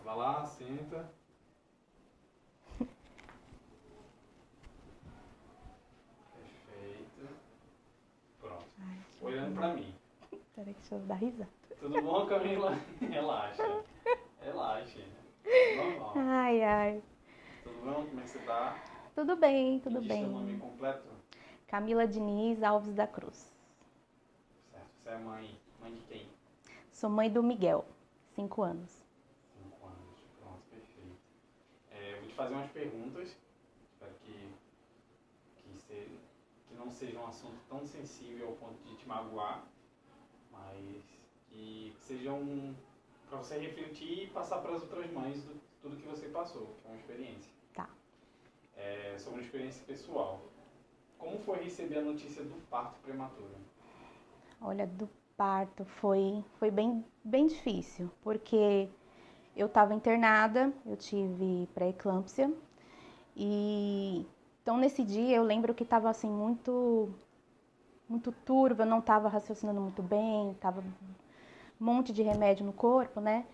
Vai lá, senta. Perfeito. Pronto. Ai, Olhando pra mim. Peraí, deixa eu dar risada. Tudo bom, Camila? Relaxa. Relaxe. Normal. Ai, ai. Tudo bom? Como é que você tá? Tudo bem, Me tudo diz teu nome bem. completo. Camila Diniz Alves da Cruz. Certo. Você é mãe. Mãe de quem? Sou mãe do Miguel, 5 anos. 5 anos. Pronto, perfeito. Eu vou te fazer umas perguntas. Espero que não seja um assunto tão sensível ao ponto de te magoar, mas que sejam para você refletir e passar para as outras mães tudo que você passou, que é uma experiência. Tá. Sobre uma experiência pessoal. Como foi receber a notícia do parto prematuro? Olha, do parto foi bem difícil, porque eu estava internada, eu tive pré-eclâmpsia e então nesse dia eu lembro que estava assim muito turva, eu não estava raciocinando muito bem, estava um monte de remédio no corpo, né?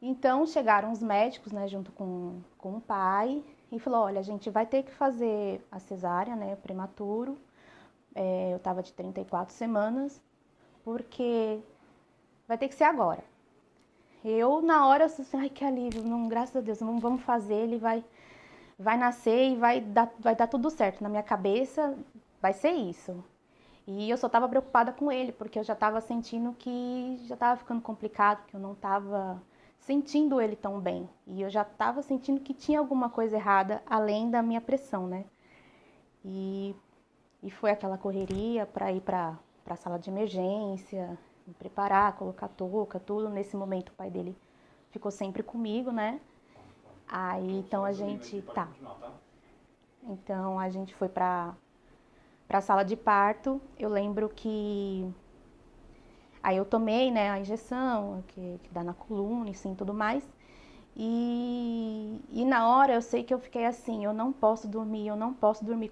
Então chegaram os médicos, né, junto com o pai e falou, olha, a gente vai ter que fazer a cesárea, né, prematuro. Eu estava de 34 semanas, porque vai ter que ser agora. Eu, na hora, eu assim, ai, que alívio, não, graças a Deus, não vamos fazer, ele vai nascer e vai dar tudo certo. Na minha cabeça, vai ser isso. E eu só estava preocupada com ele, porque eu já estava sentindo que já estava ficando complicado, que eu não estava sentindo ele tão bem. E eu já estava sentindo que tinha alguma coisa errada, além da minha pressão, né? E, e foi aquela correria para ir para a sala de emergência, me preparar, colocar touca, tudo. Nesse momento o pai dele ficou sempre comigo, né? Aí então Só a resumindo aqui, gente pode tá. continuar, tá? Então a gente foi para a sala de parto. Eu lembro que aí eu tomei, né, a injeção que dá na coluna e sim tudo mais. E na hora eu sei que eu fiquei assim, eu não posso dormir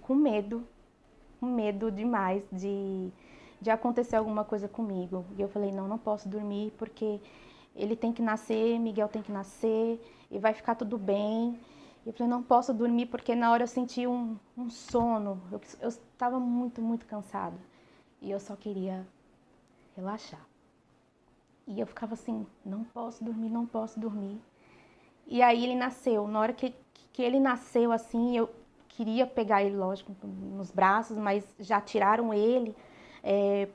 com medo demais de acontecer alguma coisa comigo. E eu falei, não, não posso dormir porque ele tem que nascer, Miguel tem que nascer e vai ficar tudo bem. E eu falei, não posso dormir porque na hora eu senti um sono, eu estava muito cansada e eu só queria relaxar. E eu ficava assim, não posso dormir, não posso dormir. E aí ele nasceu. Na hora que ele nasceu, assim, eu queria pegar ele, lógico, nos braços, mas já tiraram ele, é,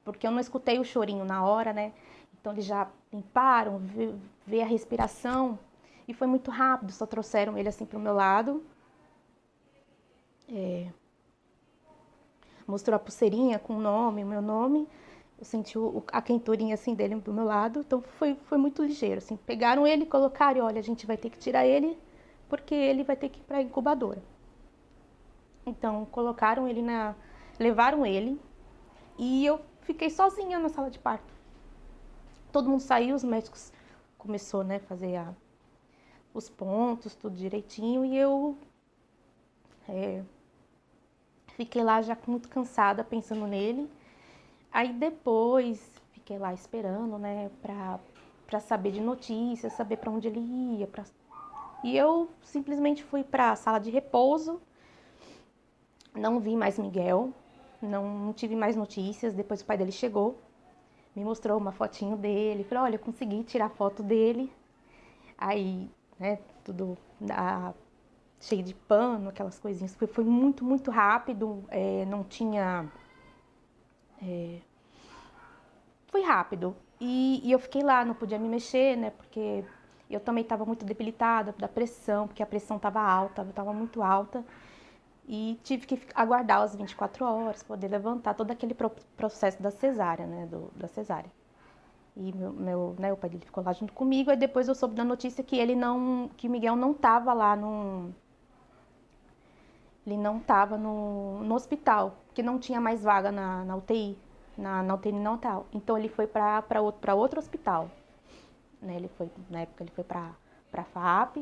porque eu não escutei o chorinho na hora, né? Então eles já limparam, vê a respiração. E foi muito rápido, só trouxeram ele assim pro meu lado. Mostrou a pulseirinha com o nome, o meu nome. Eu senti a quenturinha assim dele do meu lado, então foi muito ligeiro. Assim, pegaram ele e colocaram, olha, a gente vai ter que tirar ele porque ele vai ter que ir para a incubadora. Então colocaram ele levaram ele e eu fiquei sozinha na sala de parto. Todo mundo saiu, os médicos começou, né, fazer os pontos, tudo direitinho e eu fiquei lá já muito cansada pensando nele. Aí depois fiquei lá esperando, né, pra saber de notícias, saber pra onde ele ia. E eu simplesmente fui pra sala de repouso, não vi mais Miguel, não tive mais notícias. Depois o pai dele chegou, me mostrou uma fotinho dele, falou, olha, eu consegui tirar foto dele. Aí, né, tudo cheio de pano, aquelas coisinhas. Foi muito rápido, não tinha... Foi rápido. E eu fiquei lá, não podia me mexer, né? Porque eu também estava muito debilitada da pressão, porque a pressão estava alta, estava muito alta. E tive que aguardar as 24 horas, poder levantar todo aquele processo da cesárea, né? Da cesárea. E né, o pai dele ficou lá junto comigo. Aí depois eu soube da notícia que que o Miguel não estava lá ele não estava no hospital, que não tinha mais vaga na UTI, na UTI neonatal. Então ele foi para outro hospital. Né? Na época ele foi para FAP,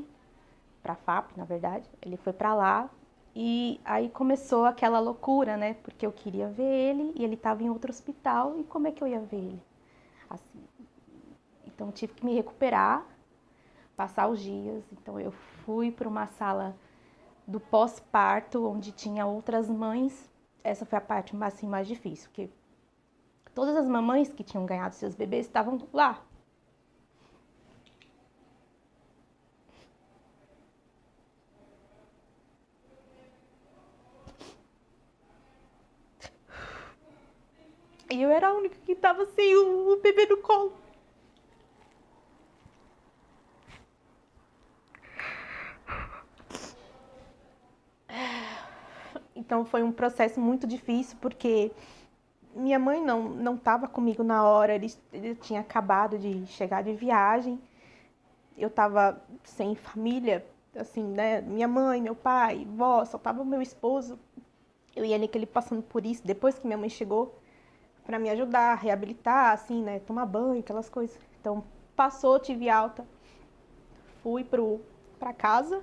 na verdade. Ele foi para lá e aí começou aquela loucura, né? Porque eu queria ver ele e ele estava em outro hospital e como é que eu ia ver ele? Assim, então tive que me recuperar passar os dias. Então eu fui para uma sala do pós-parto, onde tinha outras mães. Essa foi a parte assim, mais difícil, porque todas as mamães que tinham ganhado seus bebês estavam lá. E eu era a única que estava sem o bebê no colo. Então foi um processo muito difícil, porque minha mãe não estava comigo na hora, ele tinha acabado de chegar de viagem, eu estava sem família, assim, né? Minha mãe, meu pai, vó, só tava o meu esposo. Eu ia ele passando por isso, depois que minha mãe chegou, para me ajudar a reabilitar, assim, né? Tomar banho, aquelas coisas. Então, passou, tive alta, fui pra casa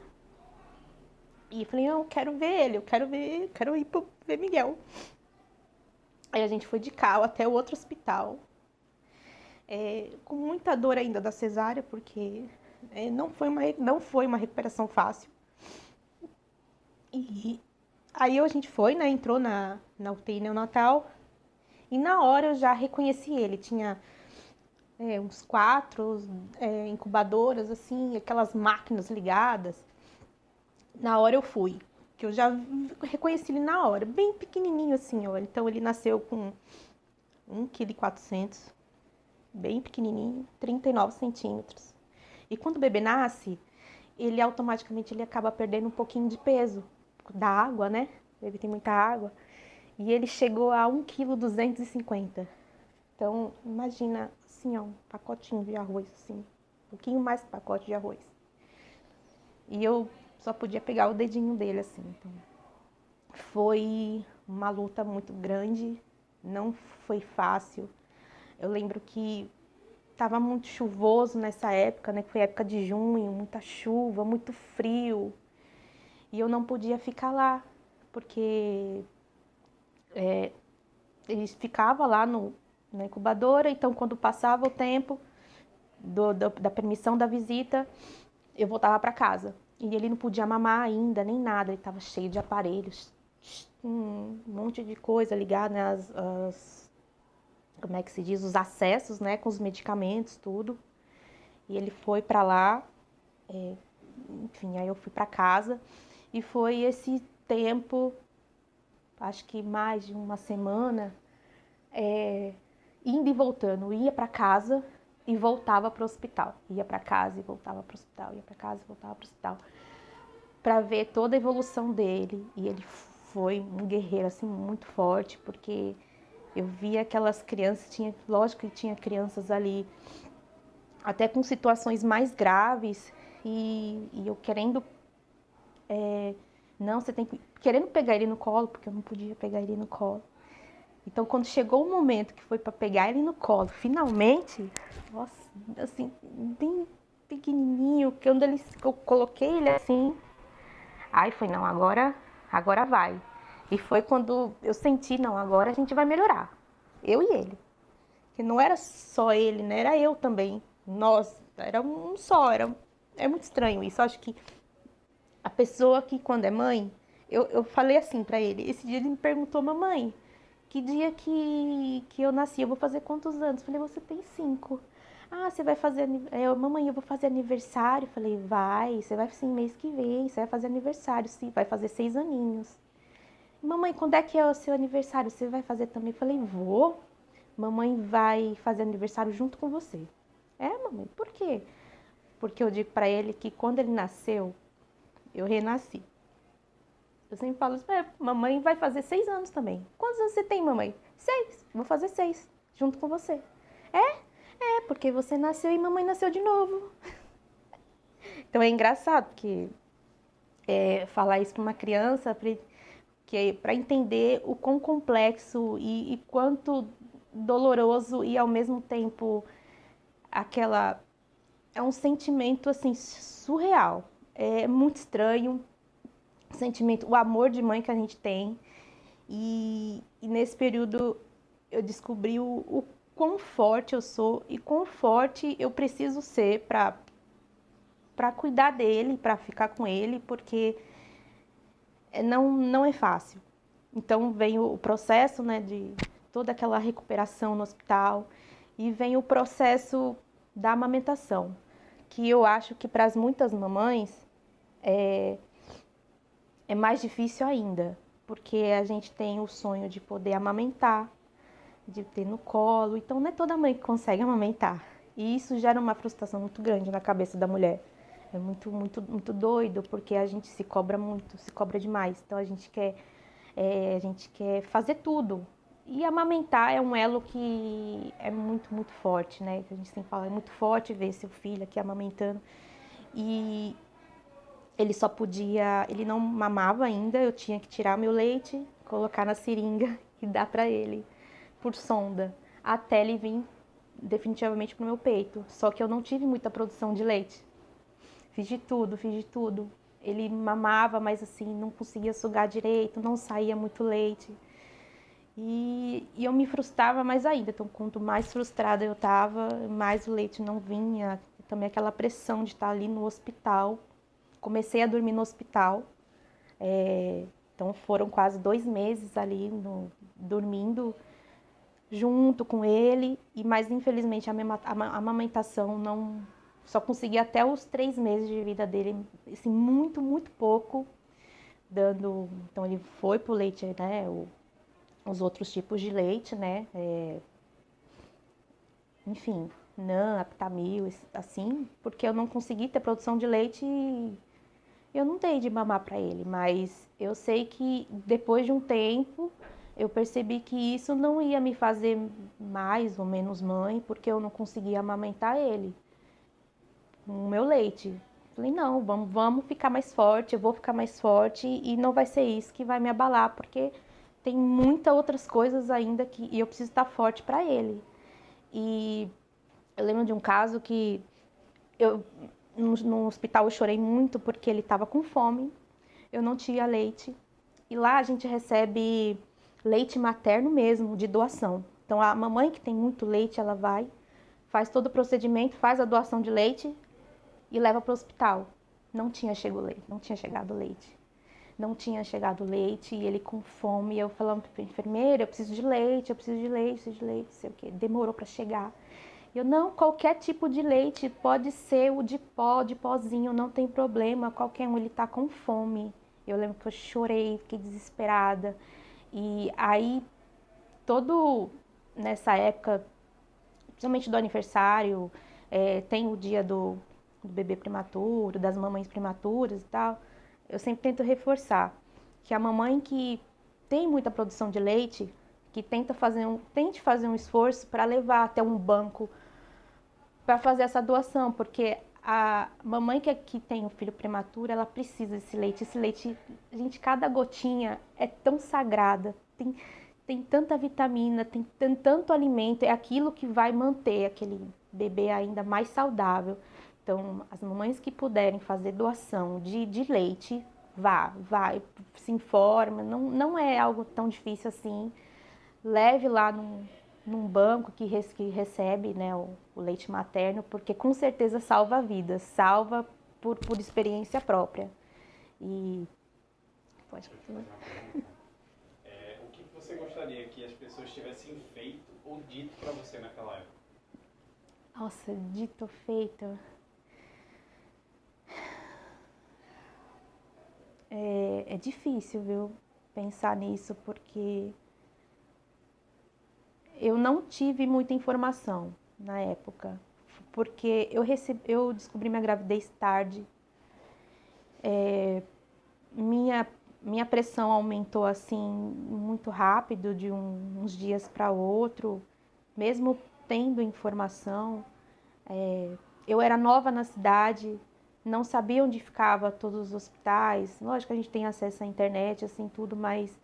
e falei, não, eu quero ver ele, quero ir ver Miguel. Aí a gente foi de carro até o outro hospital, com muita dor ainda da cesárea, porque não foi uma recuperação fácil. E aí a gente foi, né, entrou na UTI neonatal, e na hora eu já reconheci ele, tinha uns 4 incubadoras, assim, aquelas máquinas ligadas. Na hora eu fui, que eu já reconheci ele na hora, bem pequenininho assim, ó. Então ele nasceu com 1,4 kg, bem pequenininho, 39 centímetros. E quando o bebê nasce, ele automaticamente acaba perdendo um pouquinho de peso, da água, né? O bebê tem muita água. E ele chegou a 1,250 kg. Então, imagina, assim, ó, um pacotinho de arroz, assim. Um pouquinho mais que pacote de arroz. E eu só podia pegar o dedinho dele, assim. Então, foi uma luta muito grande, não foi fácil. Eu lembro que estava muito chuvoso nessa época, né? Que foi época de junho, muita chuva, muito frio. E eu não podia ficar lá, porque ele ficava lá na incubadora, então quando passava o tempo da permissão da visita, eu voltava para casa. E ele não podia mamar ainda, nem nada, ele estava cheio de aparelhos, um monte de coisa ligada, né, como é que se diz, os acessos, né, com os medicamentos, tudo. E ele foi para lá, enfim, aí eu fui para casa, e foi esse tempo, acho que mais de uma semana, indo e voltando, ia para casa e voltava para o hospital, ia para casa e voltava para o hospital, ia para casa e voltava para o hospital, para ver toda a evolução dele. E ele foi um guerreiro assim muito forte, porque eu via aquelas crianças, lógico que tinha crianças ali até com situações mais graves, e eu querendo, não, você tem que, querendo pegar ele no colo, porque eu não podia pegar ele no colo. Então, quando chegou o momento que foi para pegar ele no colo, finalmente, nossa, assim, bem pequenininho, que quando eu coloquei ele assim, aí foi, não, agora vai. E foi quando eu senti, não, agora a gente vai melhorar, eu e ele. Que não era só ele, né, era eu também. Nós, era um só, é muito estranho isso. Eu acho que a pessoa que quando é mãe, eu falei assim pra ele, esse dia ele me perguntou, mamãe, que dia que eu nasci? Eu vou fazer quantos anos? Falei, você tem 5. Ah, você vai fazer... mamãe, eu vou fazer aniversário. Falei, vai, você vai sim, mês que vem, você vai fazer aniversário, sim, vai fazer 6 aninhos. Mamãe, quando é que é o seu aniversário? Você vai fazer também? Falei, vou. Mamãe vai fazer aniversário junto com você. Mamãe, por quê? Porque eu digo pra ele que quando ele nasceu, eu renasci. Eu sempre falo assim, mamãe vai fazer 6 anos também. Quantos anos você tem, mamãe? 6. Vou fazer 6, junto com você. Porque você nasceu e mamãe nasceu de novo. Então é engraçado, porque falar isso para uma criança, para entender o quão complexo e quanto doloroso e ao mesmo tempo é um sentimento assim surreal. É muito estranho. Sentimento, o amor de mãe que a gente tem. E nesse período eu descobri o quão forte eu sou e quão forte eu preciso ser para para cuidar dele, para ficar com ele, porque não é fácil. Então vem o processo, né, de toda aquela recuperação no hospital e vem o processo da amamentação, que eu acho que para muitas mamães é mais difícil ainda, porque a gente tem o sonho de poder amamentar, de ter no colo, então não é toda mãe que consegue amamentar. E isso gera uma frustração muito grande na cabeça da mulher. É muito doido, porque a gente se cobra muito, se cobra demais. Então a gente quer fazer tudo. E amamentar é um elo que é muito forte, né? Que a gente sempre fala, é muito forte ver seu filho aqui amamentando. E ele não mamava ainda, eu tinha que tirar meu leite, colocar na seringa e dar para ele por sonda, até ele vir definitivamente pro meu peito. Só que eu não tive muita produção de leite. Fiz de tudo. Ele mamava, mas assim, não conseguia sugar direito, não saía muito leite. E eu me frustrava mais ainda. Então, quanto mais frustrada eu estava, mais o leite não vinha. Também aquela pressão de estar ali no hospital. Comecei a dormir no hospital. Então, foram quase 2 meses ali dormindo junto com ele. Mas, infelizmente, a amamentação não... Só consegui até os 3 meses de vida dele, assim, muito pouco, dando... Então, ele foi pro leite, né, os outros tipos de leite, né, enfim, NAN, Aptamil, assim, porque eu não consegui ter produção de leite e eu não dei de mamar para ele, mas eu sei que depois de um tempo eu percebi que isso não ia me fazer mais ou menos mãe, porque eu não conseguia amamentar ele. O meu leite. Falei, não, vamos ficar mais forte, eu vou ficar mais forte e não vai ser isso que vai me abalar, porque tem muitas outras coisas ainda e eu preciso estar forte para ele. E eu lembro de um caso que no hospital eu chorei muito porque ele estava com fome, eu não tinha leite. E lá a gente recebe leite materno mesmo, de doação. Então a mamãe que tem muito leite, ela vai, faz todo o procedimento, faz a doação de leite e leva para o hospital. Não tinha chegado leite. Não tinha chegado leite e ele com fome. E eu falando para a enfermeira, eu preciso de leite, não sei o quê. Demorou para chegar. Eu, não, qualquer tipo de leite, pode ser o de pó, de pozinho, não tem problema, qualquer um, ele tá com fome. Eu lembro que eu chorei, fiquei desesperada. E aí, nessa época, principalmente do aniversário, tem o dia do bebê prematuro, das mamães prematuras e tal, eu sempre tento reforçar que a mamãe que tem muita produção de leite, que tente fazer um esforço para levar até um banco para fazer essa doação, porque a mamãe que tem um filho prematuro, ela precisa desse leite. Esse leite, gente, cada gotinha é tão sagrada, tem tanta vitamina, tem tanto alimento, é aquilo que vai manter aquele bebê ainda mais saudável. Então, as mamães que puderem fazer doação de leite, vai, se informa, não é algo tão difícil assim. Leve lá num banco que recebe, né, o leite materno, porque com certeza salva vidas, salva por experiência própria. E pode continuar. O que você gostaria que as pessoas tivessem feito ou dito para você naquela época? Nossa, dito, feito. É difícil, viu, pensar nisso, porque eu não tive muita informação na época, porque eu descobri minha gravidez tarde. Minha pressão aumentou assim muito rápido, de uns dias para outro, mesmo tendo informação. Eu era nova na cidade, não sabia onde ficava todos os hospitais. Lógico que a gente tem acesso à internet, assim, tudo, mas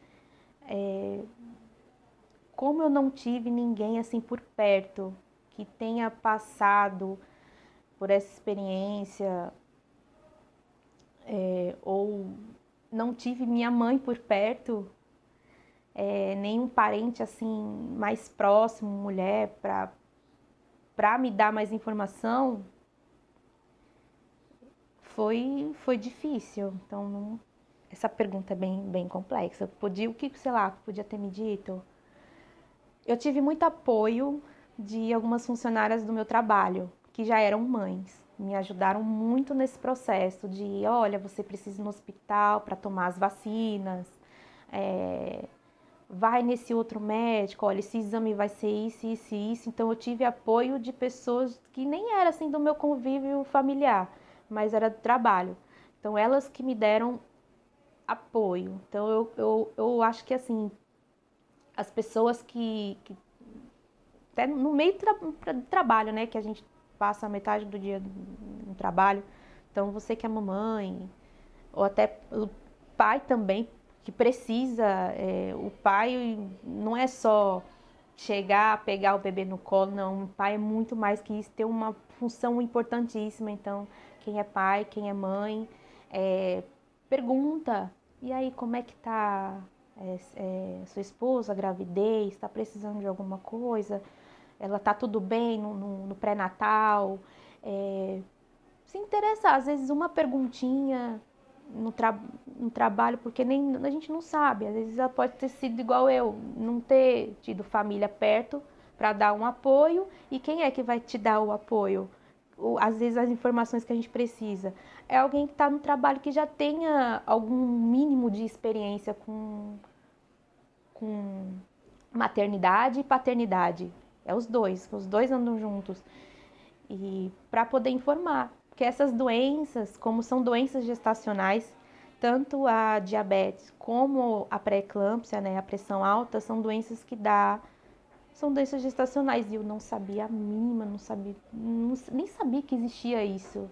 como eu não tive ninguém assim por perto que tenha passado por essa experiência, ou não tive minha mãe por perto, nenhum parente assim mais próximo, mulher, para me dar mais informação, foi difícil. Então, essa pergunta é bem complexa. O que, sei lá, podia ter me dito? Eu tive muito apoio de algumas funcionárias do meu trabalho, que já eram mães. Me ajudaram muito nesse processo de, olha, você precisa ir no hospital para tomar as vacinas, vai nesse outro médico, olha, esse exame vai ser isso, isso e isso. Então eu tive apoio de pessoas que nem era assim do meu convívio familiar, mas era do trabalho. Então elas que me deram apoio. Então eu acho que assim, as pessoas que até no meio do trabalho, né, que a gente passa metade do dia no trabalho, então você que é mamãe, ou até o pai também, que precisa, o pai não é só chegar, pegar o bebê no colo, não, o pai é muito mais que isso, tem uma função importantíssima. Então quem é pai, quem é mãe, pergunta, e aí como é que tá sua esposa, a gravidez, está precisando de alguma coisa, ela tá tudo bem no pré-natal, se interessar, às vezes uma perguntinha no trabalho, porque nem a gente não sabe, às vezes ela pode ter sido igual eu, não ter tido família perto para dar um apoio, e quem é que vai te dar o apoio? Às vezes as informações que a gente precisa é alguém que está no trabalho que já tenha algum mínimo de experiência com maternidade e paternidade. Os dois andam juntos. E para poder informar, porque essas doenças, como são doenças gestacionais, tanto a diabetes como a pré-eclâmpsia, né, a pressão alta, são doenças são doenças gestacionais. E eu não sabia a mínima, nem sabia que existia isso.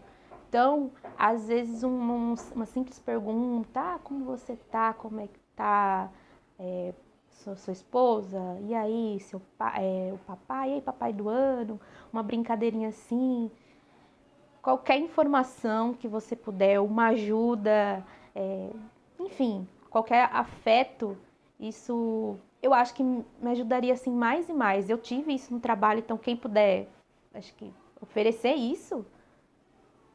Então, às vezes uma simples pergunta, como você tá, como é que tá, sua esposa, e aí, o papai, e aí, papai do ano, uma brincadeirinha assim, qualquer informação que você puder, uma ajuda, enfim, qualquer afeto, isso eu acho que me ajudaria assim mais e mais. Eu tive isso no trabalho, então quem puder, acho que oferecer isso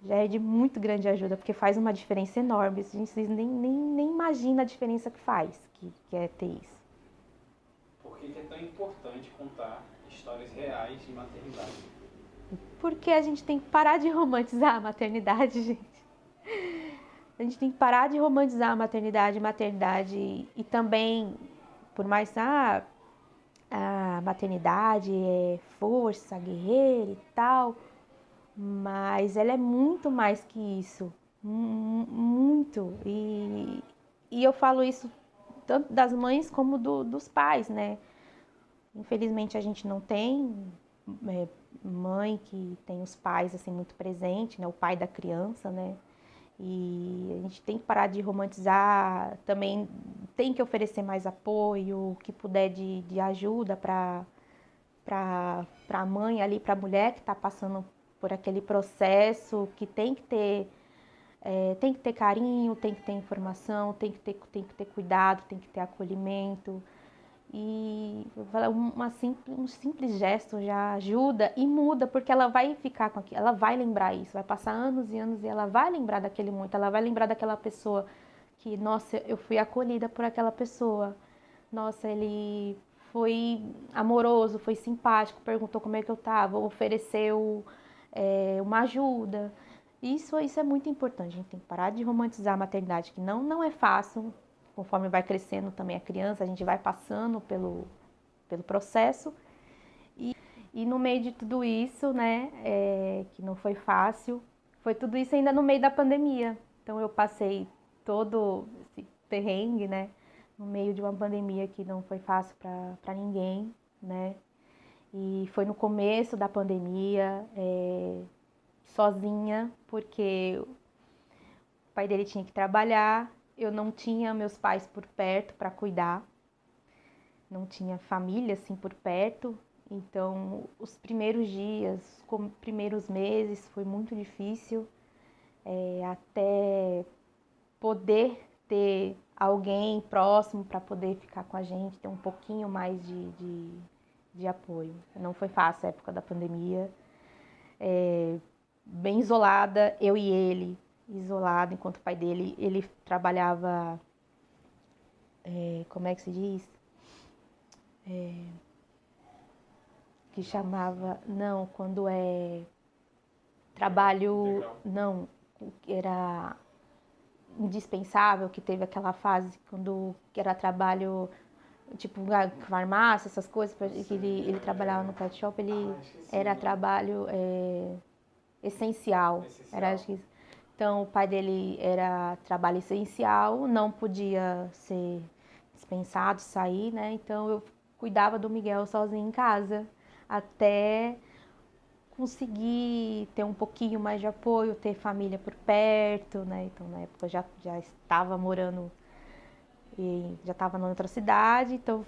já é de muito grande ajuda, porque faz uma diferença enorme. A gente nem imagina a diferença que faz, que é ter isso. Por que é tão importante contar histórias reais de maternidade? Porque a gente tem que parar de romantizar a maternidade, gente. A gente tem que parar de romantizar a maternidade, e também, por mais a maternidade é força, guerreira e tal, mas ela é muito mais que isso, muito. E eu falo isso tanto das mães como dos pais, né? Infelizmente a gente não tem mãe que tem os pais assim muito presentes, né? O pai da criança, né? E a gente tem que parar de romantizar, também tem que oferecer mais apoio, o que puder de ajuda para a mãe ali, para a mulher que está passando por aquele processo, que tem que ter carinho, tem que ter informação, tem que ter cuidado, tem que ter acolhimento. E um simples gesto já ajuda e muda, porque ela vai ficar com aquilo, ela vai lembrar isso, vai passar anos e anos e ela vai lembrar daquele momento, ela vai lembrar daquela pessoa que, nossa, eu fui acolhida por aquela pessoa, nossa, ele foi amoroso, foi simpático, perguntou como é que eu tava, ofereceu uma ajuda. Isso é muito importante, a gente tem que parar de romantizar a maternidade, que não é fácil. Conforme vai crescendo também a criança, a gente vai passando pelo processo. E no meio de tudo isso, né, que não foi fácil, foi tudo isso ainda no meio da pandemia. Então eu passei todo esse perrengue, né, no meio de uma pandemia que não foi fácil para ninguém, né. E foi no começo da pandemia, sozinha, porque o pai dele tinha que trabalhar, eu não tinha meus pais por perto para cuidar, não tinha família assim por perto, então os primeiros dias, os primeiros meses foi muito difícil, até poder ter alguém próximo para poder ficar com a gente, ter um pouquinho mais de apoio. Não foi fácil a época da pandemia, bem isolada, eu e ele. isolado, enquanto o pai dele, ele trabalhava, como é que se diz? Que chamava, não, quando é trabalho, Integral. não, era indispensável, que teve aquela fase quando que era trabalho, tipo, farmácia, essas coisas, que ele trabalhava no pet shop, ele Esqueci o era nome. trabalho essencial. Era, Essencial. acho que isso. Então, o pai dele era trabalho essencial, não podia ser dispensado, sair, né? Então, eu cuidava do Miguel sozinho em casa, até conseguir ter um pouquinho mais de apoio, ter família por perto, né? Então, na época, eu já estava morando e já estava em outra cidade, então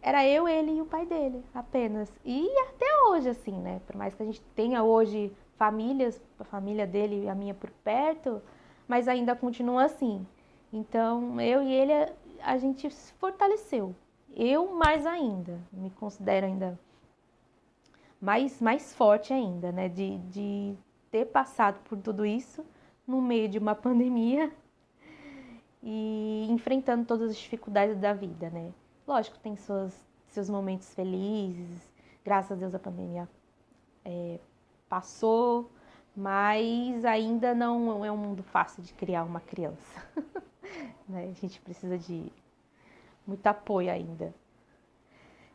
era eu, ele e o pai dele, apenas. E até hoje, assim, né? Por mais que a gente tenha hoje famílias, a família dele e a minha por perto, mas ainda continua assim. Então, eu e ele, a gente se fortaleceu. Eu mais ainda, me considero ainda mais forte ainda, né? De ter passado por tudo isso no meio de uma pandemia e enfrentando todas as dificuldades da vida, né? Lógico, tem seus momentos felizes, graças a Deus a pandemia passou, mas ainda não é um mundo fácil de criar uma criança, né? A gente precisa de muito apoio ainda.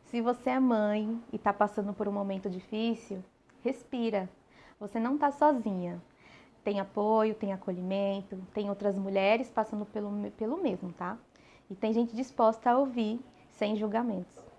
Se você é mãe e está passando por um momento difícil, respira. Você não está sozinha. Tem apoio, tem acolhimento, tem outras mulheres passando pelo mesmo, tá? E tem gente disposta a ouvir sem julgamentos.